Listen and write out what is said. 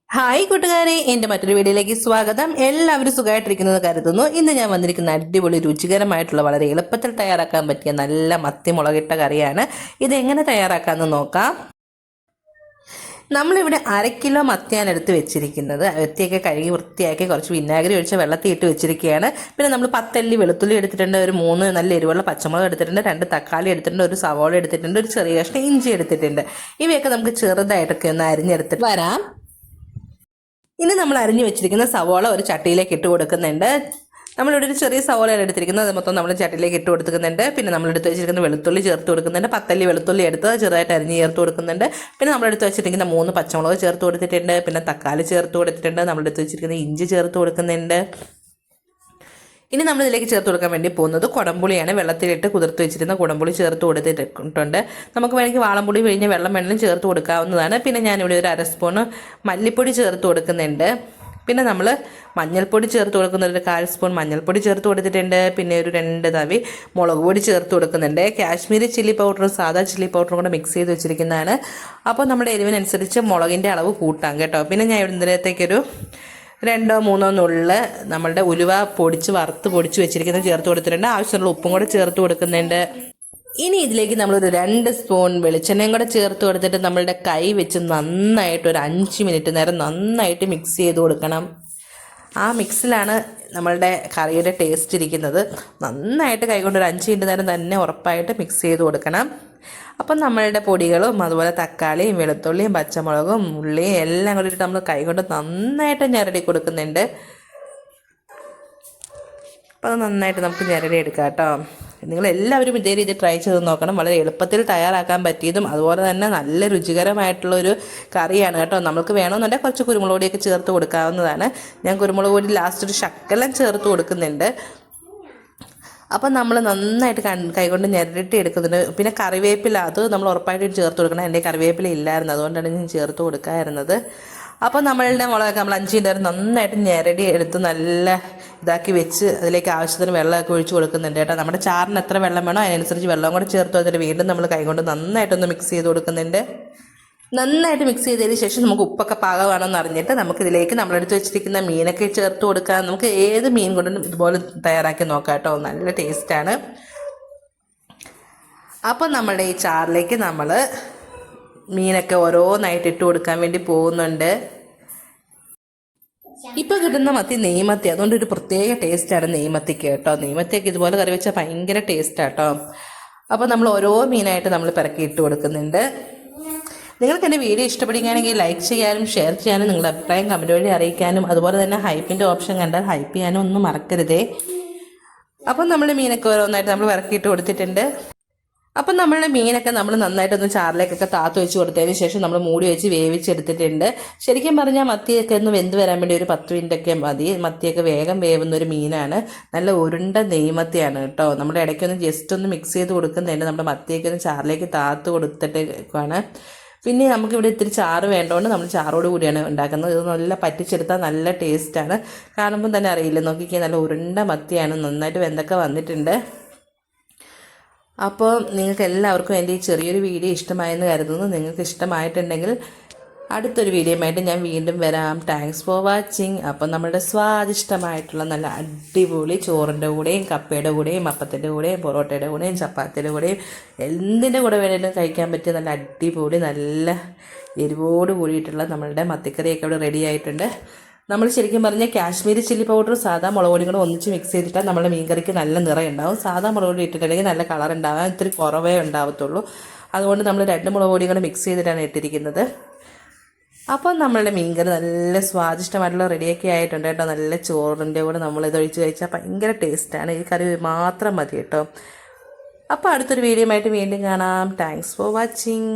Hi കൂട്ടുകാരെ, എൻ്റെ മറ്റൊരു വീഡിയോയിലേക്ക് സ്വാഗതം. എല്ലാവരും സുഖമായിട്ടിരിക്കുന്നത് കരുതുന്നു. ഇന്ന് ഞാൻ വന്നിരിക്കുന്ന അടിപൊളി രുചികരമായിട്ടുള്ള വളരെ എളുപ്പത്തിൽ തയ്യാറാക്കാൻ പറ്റിയ നല്ല മത്തി മുളകിട്ട കറിയാണ്. ഇത് എങ്ങനെ തയ്യാറാക്കാമെന്ന് നോക്കാം. നമ്മളിവിടെ 1/2 കിലോ മത്തിയാണ് എടുത്ത് വെച്ചിരിക്കുന്നത്. മത്തിയൊക്കെ കഴുകി വൃത്തിയാക്കി കുറച്ച് വിനാഗിരി ഒഴിച്ച് വെള്ളത്തിൽ ഇട്ട് വെച്ചിരിക്കുകയാണ്. പിന്നെ നമ്മൾ 10 അല്ലി വെളുത്തുള്ളി എടുത്തിട്ടുണ്ട്, ഒരു 3 നല്ല എരിവുള്ള പച്ചമുളക് എടുത്തിട്ടുണ്ട്, 2 തക്കാളി എടുത്തിട്ടുണ്ട്, ഒരു സവോള എടുത്തിട്ടുണ്ട്, ഒരു ചെറിയ കഷ്ണം ഇഞ്ചി എടുത്തിട്ടുണ്ട്. ഇവയൊക്കെ നമുക്ക് ചെറുതായിട്ടൊക്കെ ഒന്ന് അരിഞ്ഞെടുത്തിട്ട് വരാം. ഇനി നമ്മൾ അരിഞ്ഞു വെച്ചിരിക്കുന്ന സവോള ഒരു ചട്ടിയിലേക്ക് ഇട്ട് കൊടുക്കുന്നുണ്ട്. നമ്മളിവിടെ ഒരു ചെറിയ സവോളയാണ് എടുത്തിരിക്കുന്നത്, അത് മൊത്തം നമ്മൾ ചട്ടിയിലേക്ക് ഇട്ട് കൊടുക്കുന്നുണ്ട്. പിന്നെ നമ്മൾ എടുത്ത് വെച്ചിരിക്കുന്ന വെളുത്തുള്ളി ചേർത്ത് കൊടുക്കുന്നുണ്ട്. 10 അല്ലി വെളുത്തുള്ളി എടുത്ത് ചെറുതായിട്ട് അരിഞ്ഞ് ചേർത്ത് കൊടുക്കുന്നുണ്ട്. പിന്നെ നമ്മളെടുത്ത് വെച്ചിരിക്കുന്ന 3 പച്ചമുളക് ചേർത്ത് കൊടുത്തിട്ടുണ്ട്. പിന്നെ തക്കാളി ചേർത്ത് കൊടുത്തിട്ടുണ്ട്. നമ്മളെടുത്ത് വെച്ചിരിക്കുന്ന ഇഞ്ചി ചേർത്ത് കൊടുക്കുന്നുണ്ട്. ഇനി നമ്മൾ ഇതിലേക്ക് ചേർത്ത് കൊടുക്കാൻ വേണ്ടി പോകുന്നത് കുടംപുളിയാണ്. വെള്ളത്തിലിട്ട് കുതിർത്ത് വെച്ചിരുന്ന കുടംപുളി ചേർത്ത് കൊടുത്തിട്ടുണ്ട്. നമുക്ക് വേണമെങ്കിൽ വാളംപുളി പിഴിഞ്ഞ വെള്ളം വേണമെങ്കിലും ചേർത്ത് കൊടുക്കാവുന്നതാണ്. പിന്നെ ഞാനിവിടെ ഒരു 1/2 സ്പൂണ് മല്ലിപ്പൊടി ചേർത്ത് കൊടുക്കുന്നുണ്ട്. പിന്നെ നമ്മൾ മഞ്ഞൾപ്പൊടി ചേർത്ത് കൊടുക്കുന്നത്, ഒരു 1/4 സ്പൂൺ മഞ്ഞൾപ്പൊടി ചേർത്ത് കൊടുത്തിട്ടുണ്ട്. പിന്നെ ഒരു 2 തവി മുളക് പൊടി ചേർത്ത് കൊടുക്കുന്നുണ്ട്. കാശ്മീരി ചില്ലി പൗഡറും സാദാ ചില്ലി പൗഡറും കൂടെ മിക്സ് ചെയ്ത് വെച്ചിരിക്കുന്നതാണ്. അപ്പോൾ നമ്മുടെ എരിവിനനുസരിച്ച് മുളകിൻ്റെ അളവ് കൂട്ടാം കേട്ടോ. പിന്നെ ഞാൻ ഇതിനകത്തേക്കൊരു 2-3 നുള്ള് നമ്മളുടെ ഉലുവ വറുത്ത് പൊടിച്ച് വെച്ചിരിക്കുന്നത് ചേർത്ത് കൊടുത്തിട്ടുണ്ട്. ആവശ്യമുള്ള ഉപ്പും കൂടെ ചേർത്ത് കൊടുക്കുന്നുണ്ട്. ഇനി ഇതിലേക്ക് നമ്മളൊരു 2 സ്പൂൺ വെളിച്ചെണ്ണയും കൂടെ ചേർത്ത് കൊടുത്തിട്ട് നമ്മളുടെ കൈ വെച്ച് നന്നായിട്ട് ഒരു 5 മിനിറ്റ് നേരം നന്നായിട്ട് മിക്സ് ചെയ്ത് കൊടുക്കണം. ആ മിക്സിലാണ് നമ്മളുടെ കറിയുടെ ടേസ്റ്റ് ഇരിക്കുന്നത്. നന്നായിട്ട് കൈകൊണ്ട് ഒരു 5 മിനിറ്റ് നേരം തന്നെ ഉറപ്പായിട്ട് മിക്സ് ചെയ്ത് കൊടുക്കണം. അപ്പം നമ്മളുടെ പൊടികളും അതുപോലെ തക്കാളിയും വെളുത്തുള്ളിയും പച്ചമുളകും ഉള്ളിയും എല്ലാം കൂടി ഇട്ട് നമ്മൾ കൈകൊണ്ട് നന്നായിട്ട് ഞെരടി കൊടുക്കുന്നുണ്ട്. അപ്പോൾ അത് നന്നായിട്ട് നമുക്ക് ഞെരടി എടുക്കാം കേട്ടോ. നിങ്ങളെല്ലാവരും ഇതേ രീതി ട്രൈ ചെയ്ത് നോക്കണം. വളരെ എളുപ്പത്തിൽ തയ്യാറാക്കാൻ പറ്റിയതും അതുപോലെ തന്നെ നല്ല രുചികരമായിട്ടുള്ളൊരു കറിയാണ് കേട്ടോ. നമുക്ക് വേണമെന്നുണ്ടെങ്കിൽ കുറച്ച് കുരുമുളക് പൊടിയൊക്കെ ചേർത്ത് കൊടുക്കാവുന്നതാണ്. ഞാൻ കുരുമുളക് പൊടി ലാസ്റ്റ് ഒരു ശകലം ചേർത്ത് കൊടുക്കുന്നുണ്ട്. അപ്പം നമ്മൾ നന്നായിട്ട് കൈകൊണ്ട് ഞെരട്ടി എടുക്കുന്നുണ്ട്. പിന്നെ കറിവേപ്പില അത് നമ്മൾ ഉറപ്പായിട്ടും ചേർത്ത് കൊടുക്കണം. എൻ്റെ കറിവേപ്പില ഇല്ലായിരുന്നു, അതുകൊണ്ടാണ് ഞാൻ ചേർത്ത് കൊടുക്കാറുള്ളത്. അപ്പോൾ നമ്മളുടെ മുളകൊക്കെ നമ്മൾ 5 മിനിറ്റ് നന്നായിട്ട് ഞെരടി എടുത്ത് നല്ല ഇതാക്കി വെച്ച് അതിലേക്ക് ആവശ്യത്തിന് വെള്ളമൊക്കെ ഒഴിച്ച് കൊടുക്കുന്നുണ്ട് കേട്ടോ. നമ്മുടെ ചാറിന് എത്ര വെള്ളം വേണോ അതിനനുസരിച്ച് വെള്ളം കൂടെ ചേർത്ത് കൊടുത്തിട്ട് വീണ്ടും നമ്മൾ കൈകൊണ്ട് നന്നായിട്ടൊന്ന് മിക്സ് ചെയ്ത് കൊടുക്കുന്നുണ്ട്. നന്നായിട്ട് മിക്സ് ചെയ്തതിന് ശേഷം നമുക്ക് ഉപ്പൊക്കെ പാകമാണെന്ന് അറിഞ്ഞിട്ട് നമുക്കിതിലേക്ക് നമ്മളെടുത്ത് വെച്ചിരിക്കുന്ന മീനൊക്കെ ചേർത്ത് കൊടുക്കാം. നമുക്ക് ഏത് മീൻ കൊണ്ടും ഇതുപോലെ തയ്യാറാക്കി നോക്കാം കേട്ടോ, നല്ല ടേസ്റ്റാണ്. അപ്പം നമ്മുടെ ഈ ചാറിലേക്ക് നമ്മൾ മീനൊക്കെ ഓരോന്നായിട്ട് ഇട്ട് കൊടുക്കാൻ വേണ്ടി പോകുന്നുണ്ട്. ഇപ്പോൾ കിട്ടുന്ന മത്തി നെയ്മത്തി, അതുകൊണ്ട് ഒരു പ്രത്യേക ടേസ്റ്റാണ് നെയ്മത്തിക്ക് കേട്ടോ. നെയ്മത്തിയൊക്കെ ഇതുപോലെ കറി വെച്ചാൽ ഭയങ്കര ടേസ്റ്റാട്ടോ. അപ്പോൾ നമ്മൾ ഓരോ മീനായിട്ട് നമ്മൾ പിറക്കി ഇട്ട് കൊടുക്കുന്നുണ്ട്. നിങ്ങൾക്ക് എൻ്റെ വീഡിയോ ഇഷ്ടപ്പെടുകയാണെങ്കിൽ ലൈക്ക് ചെയ്യാനും ഷെയർ ചെയ്യാനും നിങ്ങളുടെ അഭിപ്രായം കമൻറ്റ് വഴി അറിയിക്കാനും അതുപോലെ തന്നെ ഹൈപ്പിൻ്റെ ഓപ്ഷൻ കണ്ടാൽ ഹൈപ്പ് ചെയ്യാനും ഒന്നും മറക്കരുതേ. അപ്പം നമ്മുടെ മീനൊക്കെ ഓരോന്നായിട്ട് നമ്മൾ ഇറക്കിയിട്ട് കൊടുത്തിട്ടുണ്ട്. അപ്പം നമ്മളുടെ മീനൊക്കെ നമ്മൾ നന്നായിട്ടൊന്ന് ചാറിലേക്കൊക്കെ താത്ത് വെച്ച് കൊടുത്തതിന് ശേഷം നമ്മൾ മൂടി വെച്ച് വേവിച്ചെടുത്തിട്ടുണ്ട്. ശരിക്കും പറഞ്ഞാൽ മത്തിയൊക്കെ ഒന്ന് വെന്ത് വരാൻ വേണ്ടി ഒരു 10 മിനിറ്റൊക്കെ മതി. മത്തിയൊക്കെ വേഗം വേവുന്നൊരു മീനാണ്. നല്ല ഉരുണ്ട നെയ്മത്തിയാണ് കേട്ടോ. നമ്മുടെ ഇടയ്ക്കൊന്ന് ജസ്റ്റ് ഒന്ന് മിക്സ് ചെയ്ത് കൊടുക്കുന്നതിന് നമ്മുടെ മത്തിയൊക്കെ ഒന്ന് ചാറിലേക്ക് താത്ത് കൊടുത്തിട്ടേക്കാണ്. പിന്നെ നമുക്കിവിടെ ഇത്തിരി ചാറ് വേണ്ടതുകൊണ്ട് നമ്മൾ ചാറോട് കൂടിയാണ് ഉണ്ടാക്കുന്നത്. ഇത് നല്ല പറ്റിച്ചെടുത്താൽ നല്ല ടേസ്റ്റാണ്. കാണുമ്പം തന്നെ അറിയില്ല, നോക്കിക്കാൻ നല്ല ഉരുണ്ട മത്തിയാണ്, നന്നായിട്ട് വെന്തൊക്കെ വന്നിട്ടുണ്ട്. അപ്പോൾ നിങ്ങൾക്ക് എല്ലാവർക്കും എൻ്റെ ഈ ചെറിയൊരു വീഡിയോ ഇഷ്ടമായെന്ന് കരുതുന്നു. നിങ്ങൾക്ക് ഇഷ്ടമായിട്ടുണ്ടെങ്കിൽ അടുത്തൊരു വീഡിയോയുമായിട്ട് ഞാൻ വീണ്ടും വരാം. Thanks for watching. അപ്പം നമ്മുടെ സ്വാദിഷ്ടമായിട്ടുള്ള നല്ല അടിപൊളി ചോറിൻ്റെ കൂടെയും കപ്പയുടെ കൂടെയും അപ്പത്തിൻ്റെ കൂടെയും പൊറോട്ടയുടെ കൂടെയും ചപ്പാത്തിയുടെ കൂടെയും എന്തിൻ്റെ കൂടെ വേണമെങ്കിലും കഴിക്കാൻ പറ്റിയ നല്ല അടിപൊളി നല്ല എരിവോട് കൂടിയിട്ടുള്ള നമ്മളുടെ മത്തിക്കറിയൊക്കെ ഇവിടെ റെഡി ആയിട്ടുണ്ട്. നമ്മൾ ശരിക്കും പറഞ്ഞാൽ കാശ്മീരി ചില്ലി പൗഡർ സാധാ മുളക് പൊടി കൂടെ ഒന്നിച്ച് മിക്സ് ചെയ്തിട്ടാൽ നമ്മുടെ മീൻകറിക്ക് നല്ല നിറം ഉണ്ടാവും. സാധാ മുളക് പൊടി ഇട്ടിട്ടുണ്ടെങ്കിൽ നല്ല കളർ ഉണ്ടാവാൻ ഇത്തിരി കുറവേ ഉണ്ടാവത്തുള്ളൂ. അതുകൊണ്ട് നമ്മൾ 2 മുളക് പൊടി കൂടെ മിക്സ് ചെയ്തിട്ടാണ് ഇട്ടിരിക്കുന്നത്. അപ്പോൾ നമ്മളുടെ മീൻകറി നല്ല സ്വാദിഷ്ടമായിട്ടുള്ള റെഡിയൊക്കെ ആയിട്ടുണ്ട് കേട്ടോ. നല്ല ചോറിൻ്റെ കൂടെ നമ്മളിത് ഒഴിച്ച് കഴിച്ചാൽ ഭയങ്കര ടേസ്റ്റാണ്. ഈ കറി മാത്രം മതി കേട്ടോ. അപ്പോൾ അടുത്തൊരു വീഡിയോ ആയിട്ട് വീണ്ടും കാണാം. Thanks for watching.